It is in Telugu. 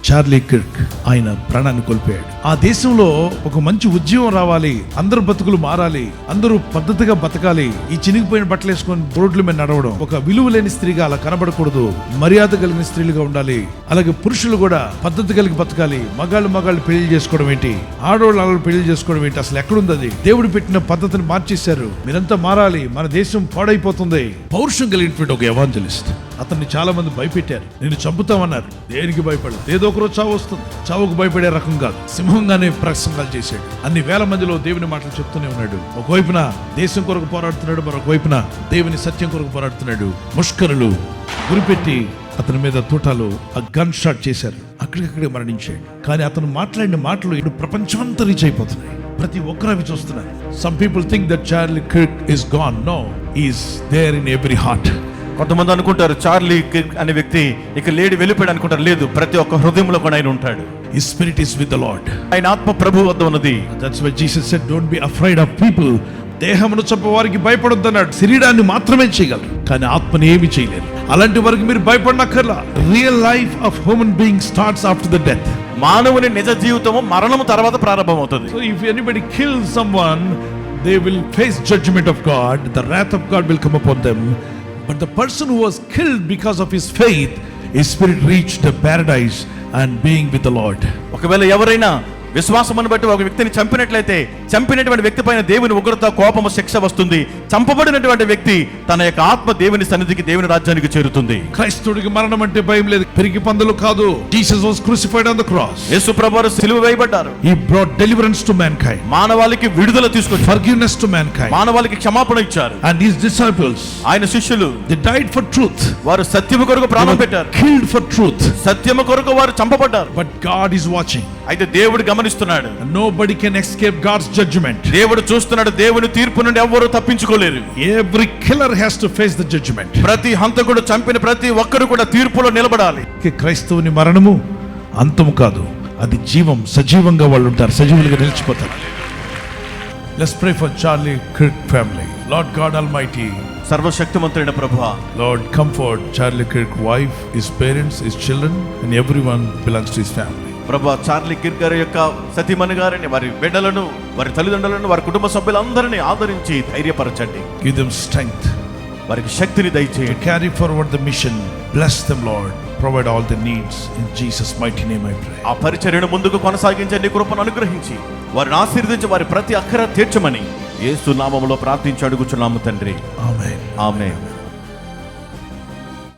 చార్లీ కిర్క్ ఆయన ప్రాణాన్ని కోల్పోయాడు. ఆ దేశంలో ఒక మంచి ఉద్యమం రావాలి, అందరు బతుకులు మారాలి, అందరూ పద్ధతిగా బతకాలి. ఈ చినిగిపోయిన బట్టలు వేసుకొని రోడ్ల మీద నడవడం, ఒక విలువ లేని స్త్రీగా అలా కనబడకూడదు, మర్యాద కలిగిన స్త్రీలుగా ఉండాలి. అలాగే పురుషులు కూడా పద్ధతి కలిగి బతకాలి. మగాళ్ళు పెళ్లి చేసుకోవడం ఏంటి, ఆడవాళ్ళు పెళ్లి చేసుకోవడం ఏంటి, అసలు ఎక్కడుంది అది? దేవుడు పెట్టిన పద్ధతిని మార్చేశారు. మీరంతా మారాలి, మన దేశం పాడైపోతుంది. పౌరుషం కలిగినటువంటి ఒక ఎవాంజలిస్ట్. అతన్ని చాలా మంది భయపెట్టారు, నేను చంపుతామన్నారు. దేనికి భయపడదు, ఏదో ఒక రోజు చావు వస్తుంది. చావుకు భయపడే రకం కాదు, సింహంగానే ప్రసంగాలు చేశాడు. అన్ని వేల మందిలో దేవుని మాటలు చెప్తూనే ఉన్నాడు. ఒకవైపున దేశం కొరకు పోరాడుతున్నాడు, మరొక వైపున దేవుని సత్యం కొరకు పోరాడుతున్నాడు. ముష్కరులు గురిపెట్టి అతని మీద తూటాలు ఆ గన్ షాట్ చేశారు, అక్కడికక్కడే మరణించాడు. కానీ అతను మాట్లాడిన మాటలు ఇప్పుడు ప్రపంచమంతా రీచ్ అయిపోతున్నాయి. ప్రతి ఒక్కరు అవి చూస్తున్నారు. Some people think that Charlie Kirk is gone. No, he is there in every heart. కొంతమంది అనుకుంటారు చార్లీ కిర్క్ అనే వ్యక్తి ఇక లేడి వెళ్ళిపోయాడు అనుకుంటారు. లేదు, ప్రతి ఒక్క హృదయంలో కూడా ఆయన ఉంటాడు. His spirit is with the Lord. ఆయన ఆత్మ ప్రభు వద్ద ఉన్నది. That's why Jesus said, don't be afraid of people. దేహమును చంపేవారికి భయపడొద్దు అన్నాడు. శరీరాన్ని మాత్రమే చేయగలరు, కానీ ఆత్మని ఏమి చేయలేరు. అలాంటి వారికి మీరు భయపడనక్కర్లా. Real life of human being starts after the death. మానవుని నిజ జీవితము మరణము తర్వాత ప్రారంభమవుతుంది. So if anybody kills someone, they will face judgment of God. The wrath of God will come upon them. But the person who was killed because of his faith, his spirit reached the paradise and being with the Lord. ఒకవేళ ఎవరైనా విశ్వాసమును బట్టి ఒక వ్యక్తిని చంపినట్లయితే చంపినటువంటి వ్యక్తి పైన దేవుని ఉగ్రత, కోపము, శిక్ష వస్తుంది. చంపబడినటువంటి వ్యక్తి తన యొక్క ఆత్మ దేవుని సన్నిధికి, దేవుని రాజ్యానికి చేరుతుంది. క్రైస్తవుడికి మరణం అంటే భయం లేదు, పెరిగి పందులు కాదు. Jesus was crucified on the cross. యేసు ప్రభువు సిలువ వేయబడ్డారు. He brought deliverance to mankind. మానవాళికి విడుదల తీసుకొచ్చారు. Forgiveness to mankind. మానవాళికి క్షమాపణ ఇచ్చారు. And his disciples, ఆయన శిష్యులు, they died for truth. వారు సత్యము కొరకు ప్రాణం పెట్టారు. Killed for truth. సత్యము కొరకు వారు చంపబడ్డారు. But God is watching. అయితే దేవుడు గమనిస్తున్నాడు. Nobody can escape God's judgment. దేవుడు చూస్తున్నాడు. దేవుని తీర్పు నుండి ఎవ్వరూ తప్పించుకోలేరు. Every killer has to face the judgment. ప్రతి హంతకుడు చంపిన ప్రతి ఒక్కరు కూడా తీర్పులో నిలబడాలి. క్రైస్తవుని మరణము అంతము కాదు, అది జీవం. సజీవంగా వాళ్ళు ఉంటారు, సజీవులుగా నిలిచిపోతారు. Let's pray for Charlie Kirk family. Lord God Almighty, సర్వశక్తిమంతుడైన ప్రభువా, Lord, comfort Charlie Kirk wife, his parents, his children, and everyone belongs to his family. ప్రభువా, చార్లీ కిర్క్ గారి యొక్క సతీమణి గారిని, వారి బిడ్డలను, వారి తల్లిదండ్రులను, వారి కుటుంబ సభ్యులందరినీ ఆదరించి ధైర్యపరచండి. Give them strength, వారికి శక్తిని to దయచేయండి. carry forward the mission. Bless them, Lord. Provide all their needs. In Jesus' mighty name I pray. ఆ పరిచర్యను ముందుకు కొనసాగించే నీ కృపను అనుగ్రహించి వారిని ఆశీర్వదించి వారి ప్రతి అక్కర తీర్చమని యేసు నామములో ప్రార్థించి అడుగుచున్నాము తండ్రి. Amen. ఆమేన్.